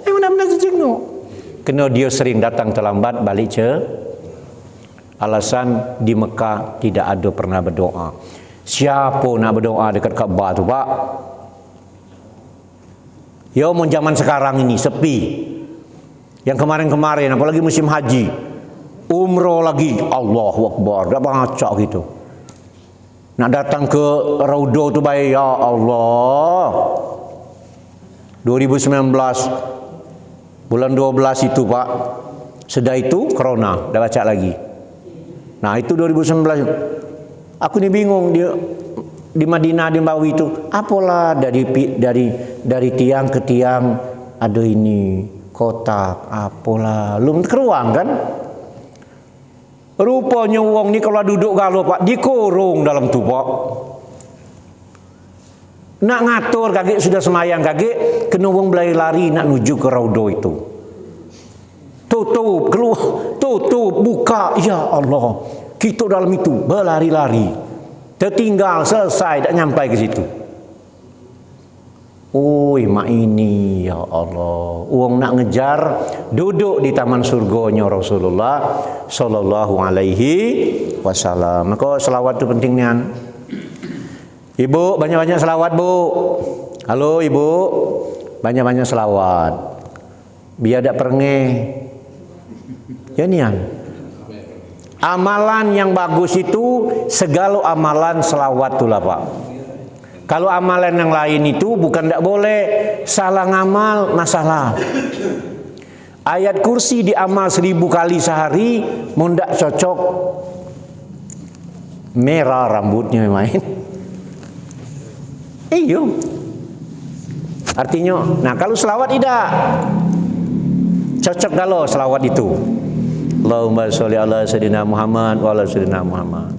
Mana pernah jengok. Kena dia sering datang terlambat balik alasan di Mekah tidak ada pernah berdoa. Siapa nak berdoa dekat Kaabah tu Pak? Ya mau zaman sekarang ini sepi. Yang kemarin-kemarin apalagi musim haji, umroh lagi, Allahu Akbar, dah baca gitu. Nak datang ke Raudhah tu baik, ya Allah. 2019 bulan 12 itu Pak, sedah itu corona, dah baca lagi. Nah itu 2019, aku ni bingung dia di Madinah di Nabawi itu, apalah dari tiang ke tiang ada ini kotak, apalah, belum keruang kan? Rupanya wong ni kalau duduk galau Pak, dikurung dalam tu Pak. Nak ngatur kaki sudah semayang kaki, kena wong berlari-lari nak menuju ke Raudhah itu. Tutup, keluar, tutup, buka, ya Allah. Kita dalam itu berlari-lari. Tertinggal, selesai, tak nyampai ke situ. Oi, mak ini, ya Allah. Wong nak ngejar duduk di taman surganya Rasulullah sallallahu alaihi wasallam. Maka selawat itu penting nian. Ibu, banyak-banyak selawat Bu. Halo Ibu, banyak-banyak selawat. Biar tak perengeh. Ya nian. Amalan yang bagus itu segala amalan selawat itulah Pak. Kalau amalan yang lain itu bukan tak boleh, salah ngamal masalah. Ayat kursi diamal 1000 kali sehari, mun tak cocok merah rambutnya main. Iyo. Artinya, nah kalau selawat tidak cocok kalau selawat itu. Allahumma sholli ala sayyidina Muhammad wa ala sayyidina Muhammad.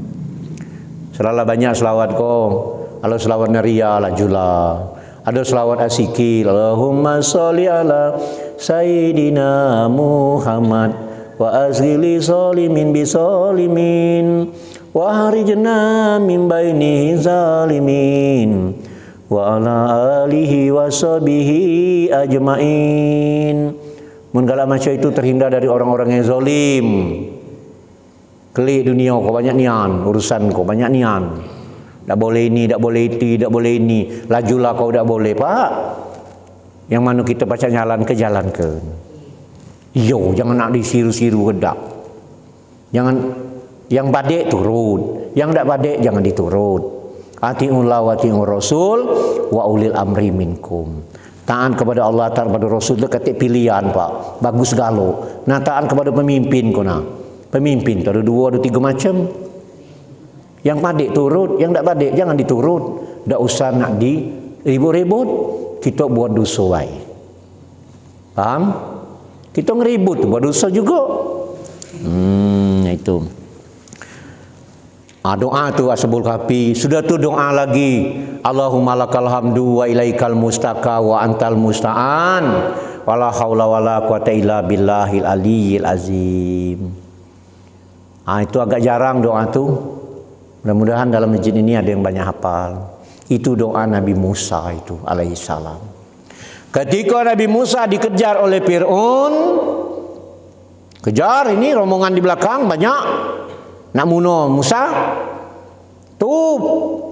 Selalu banyak selawat kau. Kalau selawat Naria lah jula. Ada selawat asiki. Allahumma sholli ala sayyidina Muhammad wa azghili zalimin bisalimin wa harijna min baini zalimin wa ala alihi wa sahbihi ajmain. Mun galak macam itu terhindar dari orang-orang yang zalim. Kelik dunia kau banyak nian, urusan kau banyak nian. Tak boleh ini, tak boleh itu, tak boleh ini. Lajulah kau tak boleh Pak. Yang mana kita pacak jalan ke. Yo, jangan nak disiru-siru kedak. Jangan yang badek turun, yang tak badek jangan diturut. Atiullah wa atiur Rasul wa ulil amri minkum. Taat kepada Allah, taat kepada Rasul itu ketik pilihan Pak. Bagus galo. Nah taat kepada pemimpin kau Pemimpin tu ada 2 ada 3 macam. Yang padek turut, yang tak padek jangan diturut. Tak usah nak diribut-ribut. Kita buat dosa baik. Paham? Kita ngeribut buat dosa juga. Itu. Doa tu asbul kafi. Sudah tu doa lagi. Allahumma lakal hamdu wa ilaikal mustaka wa antal musta'an wala haula wala quwata illa billahil aliyyil azim. Itu agak jarang doa tu. Mudah-mudahan dalam masjid ini ada yang banyak hafal. Itu doa Nabi Musa itu alaihi salam. Ketika Nabi Musa dikejar oleh Fir'aun, kejar ini rombongan di belakang banyak nak bunuh Musa, tuh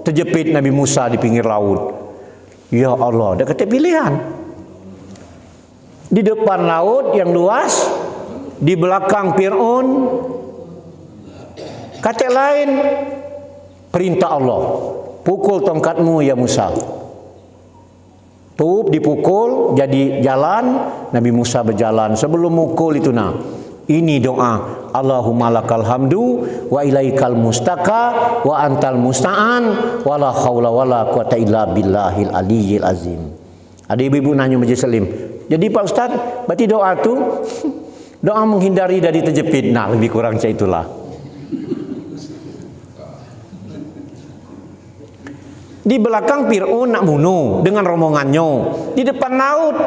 terjepit Nabi Musa di pinggir laut. Ya Allah, dia kata pilihan. Di depan laut yang luas, di belakang Fir'aun, kata lain, perintah Allah, pukul tongkatmu ya Musa. Tuh dipukul, jadi jalan. Nabi Musa berjalan. Sebelum mukul itu ini doa, Allahumma lakal hamdu wa ilaikal mustaka wa antal musta'an wa la haula wa la quwata illa billahil aliyyil azim. Ada ibu-ibu nanya Majlis Salim, jadi Pak Ustaz, berarti doa tu doa menghindari dari terjepit. Nah, lebih kurang macam itulah. Di belakang Fir'aun nak bunuh dengan rombongannya. Di depan laut,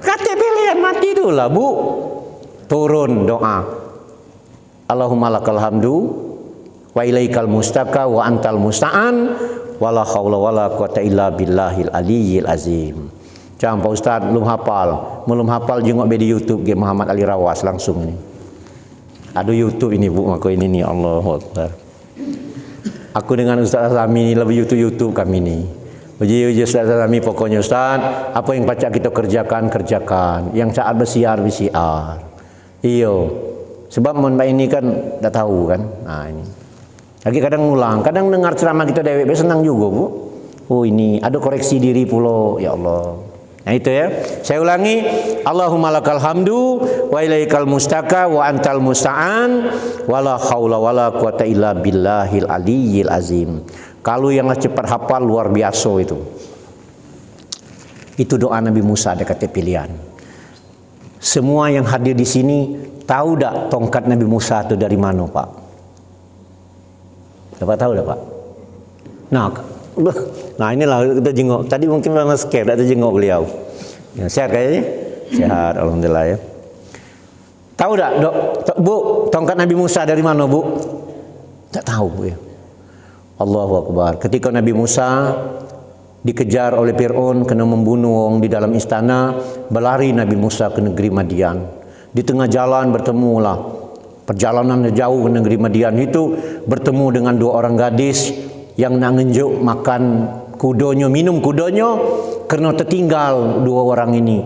kata pilihan mati dulu lah bu. Turun doa, Allahumma lakal hamdu wa ilaikal mustaka wa antal musta'an wa la haula wa la quwata illa billahil aliyyil azim. Jangan Pak Ustaz belum hafal jengok di YouTube ke Muhammad Ali Rawas langsung ni. Ada YouTube ini bu, maka ini ni Allahu Akbar. Aku dengan Ustaz Azami ni lebih YouTube kami ni. Uji Ustaz Azami pokoknya Ustaz, apa yang pacak kita kerjakan, yang saat bersiar. Iyo, sebab mon ini kan dah tahu kan. Nah ini. Lagi kadang ngulang, kadang dengar ceramah kita dewek senang juga bu. Oh ini ada koreksi diri pula, ya Allah. Nah itu ya. Saya ulangi, Allahumma lakal hamdu wa ilaikal mustaka wa antal musta'an wa la haula wa la quwata illa billahil aliyyil azim. Kalau yang cepat hafal luar biasa itu. Itu doa Nabi Musa ada kata pilihan. Semua yang hadir di sini tahu tak tongkat Nabi Musa itu dari mana, Pak? Dapat tahu tak, Pak? Nah inilah kita jenguk. Tadi mungkin memang scare, tak jenguk beliau. Ya, sehat kayaknya? Sehat, alhamdulillah ya. Tahu tak, Bu, tongkat Nabi Musa dari mana, Bu? Tak tahu, Bu ya. Allahu Akbar. Ketika Nabi Musa dikejar oleh Fir'aun kena membunuh orang di dalam istana, berlari Nabi Musa ke negeri Madian. Di tengah jalan bertemulah, perjalanan jauh ke negeri Madian itu bertemu dengan dua orang gadis yang nak ngenjuk makan kudonyo, minum kudonyo, kerana tertinggal dua orang ini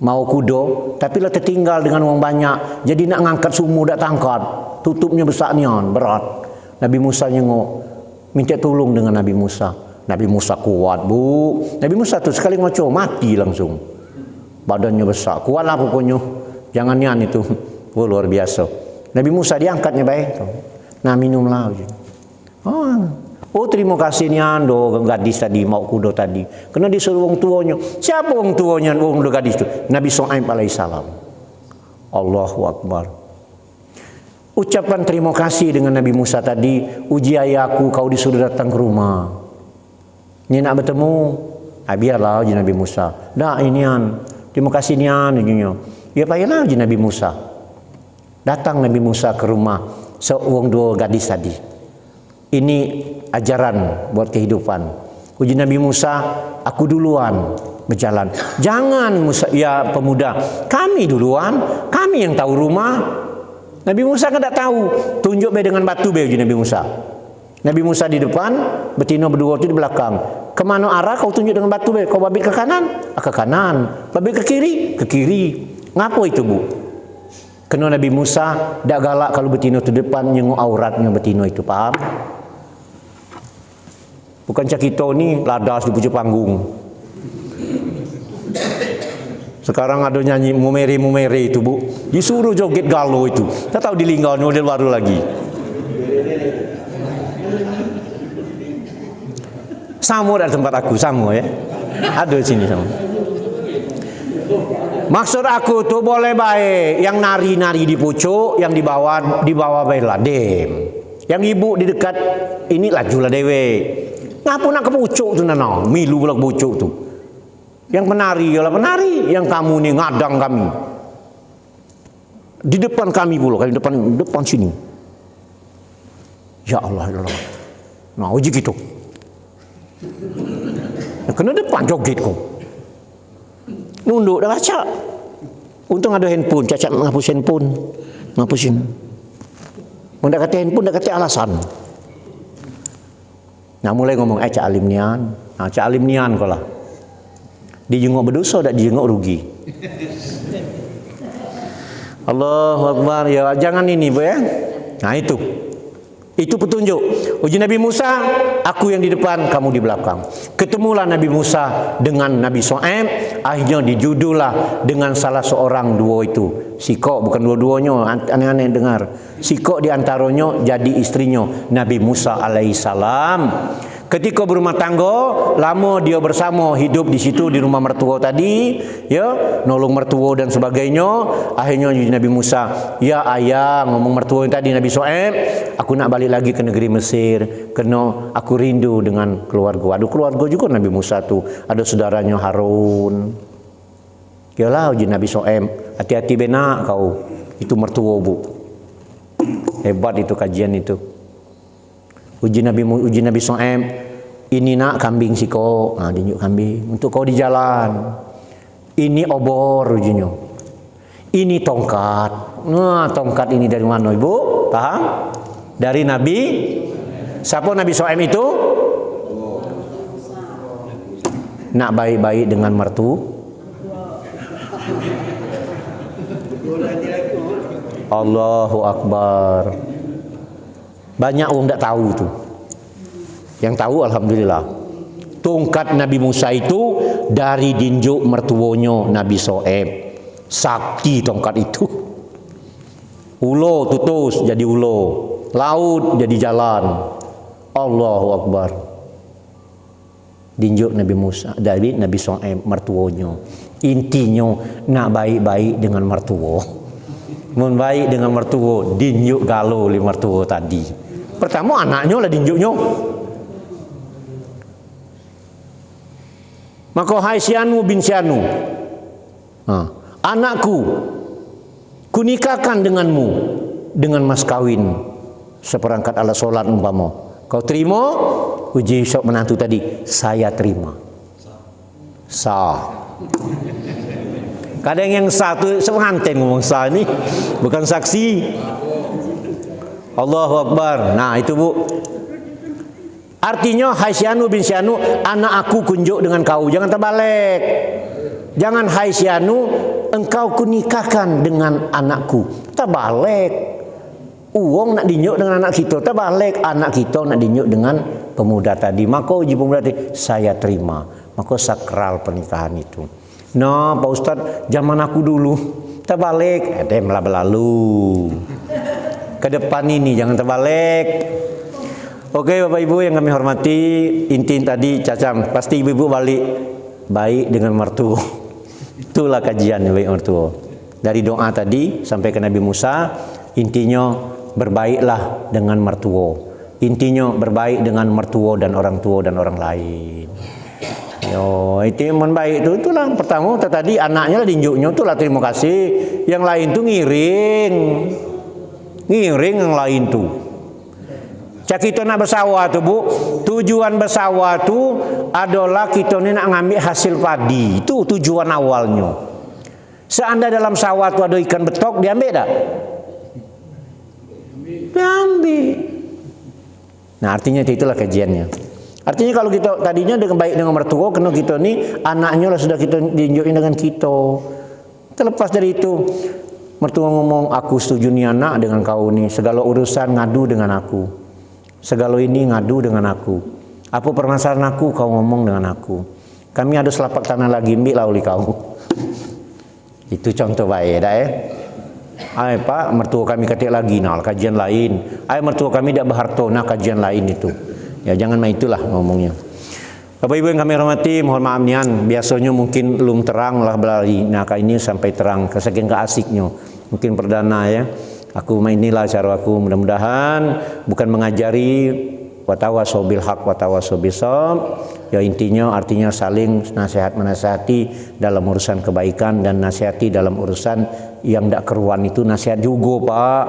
mau kudo, tapi lah tertinggal dengan orang banyak, jadi nak ngangkat sumur tak tangkat, tutupnya besar nian, berat. Nabi Musa nyengok, minta tolong dengan Nabi Musa. Nabi Musa kuat bu. Nabi Musa tu sekali ngocok mati langsung. Badannya besar. Kuatlah pokoknya. Jangan nian itu. Oh, luar biasa. Nabi Musa diangkatnya baik. Nah minumlah. Oh terima kasih nian do gadis tadi mau kudo tadi. Kena disuruh orang tuanya. Siapa orang tuanya orang do gadis tu? Nabi Shu'aib alaihissalam. Allahu Akbar. Ucapan terima kasih dengan Nabi Musa tadi. Uji ayahku kau disuruh datang ke rumah. Ni nak bertemu, biarlah uji Nabi Musa. Dah inian, terima kasih nian. Ya payahlah uji Nabi Musa. Datang Nabi Musa ke rumah seorang dua gadis tadi. Ini ajaran buat kehidupan. Uji Nabi Musa, aku duluan berjalan. Jangan Musa, ya pemuda, kami duluan, kami yang tahu rumah. Nabi Musa kan tak tahu. Tunjuk dengan batu uji Nabi Musa. Nabi Musa di depan, betina berdua itu di belakang. Kemana arah kau tunjuk dengan batu? Kau babit ke kanan? Ke kanan. Babit ke kiri? Ke kiri. Ngapa itu bu? Kena Nabi Musa dak galak kalau betina itu depan nyengok auratnya betina itu, paham? Bukan cak kita ni ladas di pucuk panggung. Sekarang ada nyanyi mumere itu bu, disuruh joget galo itu. Tak tahu di Linggau model baru lagi. Sama dari tempat aku, sama ya. Ada sini sama. Maksud aku tu boleh baik yang nari-nari di pucuk, yang di bawah baiklah dem. Yang ibu di dekat ini lajulah dewe. Ngapa nak ke pucuk tu nana? Milu pula ke pucuk tu. Yang penari ialah penari, yang kamu ni ngadang kami. Di depan kami pula, kami depan sini. Ya Allah, ya Allah. Nah, uji gitu. Kena depan joget kau. Nunduk dah baca. Untung ada handphone, cacat menghapus handphone. Menghapusin. Mendak kata handphone, dak kata alasan. Nah, mulai ngomong, cak alim nian. Nah, cak alim nian kau lah. Dijenguk berdosa, dak dijenguk rugi. Allahu Akbar. Ya, jangan ini, Bu ya. Nah, itu petunjuk. Uji Nabi Musa, aku yang di depan, kamu di belakang. Ketemulah Nabi Musa dengan Nabi Shu'aib, akhirnya dijudulah dengan salah seorang duo itu. Sikok, bukan dua-duanya, aneh-aneh dengar. Sikok di antaranya jadi istrinya Nabi Musa alaihissalam. Ketika berumah tangga, lama dia bersama hidup di situ di rumah mertua tadi, ya, nolong mertua dan sebagainya. Akhirnya Nabi Musa, ya ayah, ngomong mertua yang tadi Nabi Shu'aib, aku nak balik lagi ke negeri Mesir, kerana aku rindu dengan keluarga. Ada keluarga juga Nabi Musa tu, ada saudaranya Harun. Yalah uji Nabi Shu'aib, hati-hati benak kau, itu mertua bu. Hebat itu kajian itu. Uji Nabi Shu'aib, ini nak kambing siko, nah tunjuk kambing untuk kau di jalan. Ini obor ujinya. Ini tongkat. Nah, tongkat ini dari mana ibu? Paham? Dari Nabi. Siapa Nabi Shu'aib itu? Nak baik-baik dengan mertu. Allahu Akbar. Banyak orang tak tahu tu. Yang tahu alhamdulillah. Tongkat Nabi Musa itu dari dinjuk mertuanya Nabi Shu'aib. Sakti tongkat itu. Ulo tutus jadi ulo, laut jadi jalan. Allahu Akbar. Dinjuk Nabi Musa dari Nabi Shu'aib mertuanya. Intinya nak baik-baik dengan mertua. Mun baik dengan mertua, dinjuk galau oleh mertua tadi. Pertama anaknya lah dinjuknya. Maka hai Sianu bin Sianu, anakku, kunikahkan denganmu dengan mas kawin seperangkat alat solat umpama. Kau terima? Uji sok menantu tadi, saya terima. Sah. Kadang yang satu sepengantin ngomong sah ni, bukan saksi. Allahu Akbar. Nah itu bu. Artinya hai Sianu bin Sianu, anak aku kunjuk dengan kau. Jangan terbalik. Jangan hai Sianu, engkau kunikahkan dengan anakku. Terbalik. Uang nak dinjuk dengan anak kita. Terbalik. Anak kita nak dinjuk dengan pemuda tadi. Maka uji pemuda tadi, saya terima. Maka sakral pernikahan itu. Nah Pak Ustaz, zaman aku dulu terbalik. Malah berlalu. Ke depan ini jangan terbalik. Oke Bapak Ibu yang kami hormati, inti tadi cacam, pasti ibu-ibu balik baik dengan mertua. Itulah kajian baik mertua. Dari doa tadi sampai ke Nabi Musa, intinya berbaiklah dengan mertua. Intinya berbaik dengan mertua dan orang tua dan orang lain. Yo, itu yang baik itu itulah pertama tadi anaknya lah dinjuknya itulah terima kasih. Yang lain tuh ngiring yang lain tuh. Cak kita nak bersawah tu bu, tujuan bersawah tu adalah kita ni nak ngambil hasil padi, itu tujuan awalnya. Seandainya dalam sawah tu ada ikan betok, diambil tak? Diambil. Nah artinya itulah kajiannya. Artinya kalau kita tadinya dengan baik dengan mertua, kena kita ni anaknya lah sudah kita diinjukin dengan kita. Terlepas dari itu, mertua ngomong, aku setuju ni anak dengan kau ni. Segala urusan ngadu dengan aku. Segala ini ngadu dengan aku. Apa permasalahan aku, kau ngomong dengan aku. Kami ada selapak tanah lagi, ambil lah oleh kau. Itu contoh baik dah Ay pak, mertua kami ketik lagi, nah kajian lain. Ay mertua kami tidak berharta, nah kajian lain itu. Ya jangan main itulah ngomongnya. Bapak Ibu yang kami hormati, mohon maaf nian, biasanya mungkin belum terang lah belari. Nah kali ini sampai terang, saking keasiknya. Mungkin perdana ya. Aku main inilah cara aku, mudah-mudahan bukan mengajari wa tawasau bil haq wa tawasau bis shawab. Ya intinya artinya saling nasihat menasihati dalam urusan kebaikan dan nasihati dalam urusan yang ndak keruan itu nasihat juga, Pak.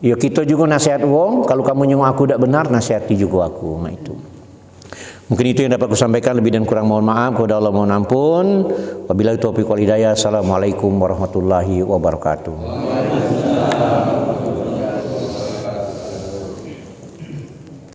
Ya kita juga nasihat wong, kalau kamu nyong aku ndak benar nasihati juga aku. Nah itu. Mungkin itu yang dapat aku sampaikan, lebih dan kurang mohon maaf. Kepada Allah mohon ampun. Wabillahi taufiq wal hidayah. Assalamualaikum warahmatullahi wabarakatuh.